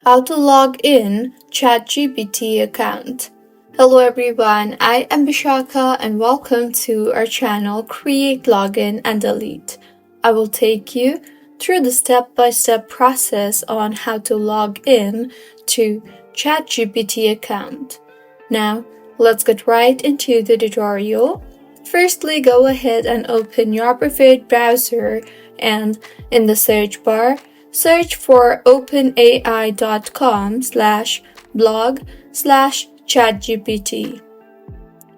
How to log in ChatGPT account. Hello everyone, I am Bishaka and welcome to our channel Create, Login and Delete. I will take you through the step-by-step process on how to log in to ChatGPT account. Now, let's get right into the tutorial. Firstly, go ahead and open your preferred browser and in the search bar, search for openai.com/blog/ChatGPT.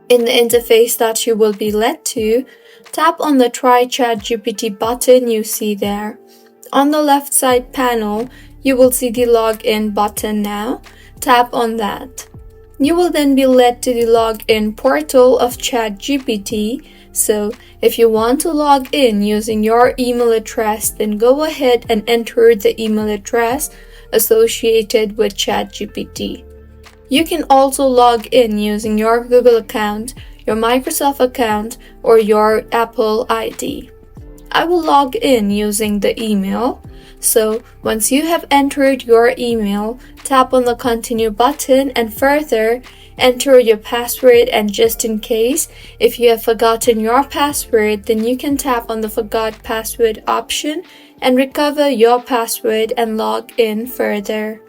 In the interface that you will be led to, tap on the Try ChatGPT button you see there. On the left side panel, you will see the Login button now. Tap on that. You will then be led to the login portal of ChatGPT. So, if you want to log in using your email address, then go ahead and enter the email address associated with ChatGPT. You can also log in using your Google account, your Microsoft account, or your Apple ID. I will log in using the email. So, once you have entered your email, tap on the Continue button and further enter your password, and just in case, if you have forgotten your password, then you can tap on the Forgot Password option and recover your password and log in further.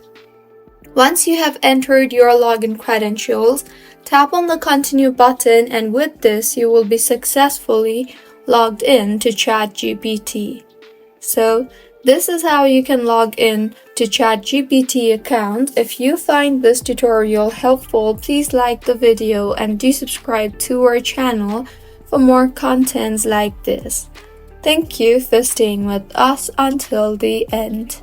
Once you have entered your login credentials, tap on the Continue button, and with this, you will be successfully logged in to ChatGPT. So, this is how you can log in to ChatGPT account. If you find this tutorial helpful, please like the video and do subscribe to our channel for more contents like this. Thank you for staying with us until the end.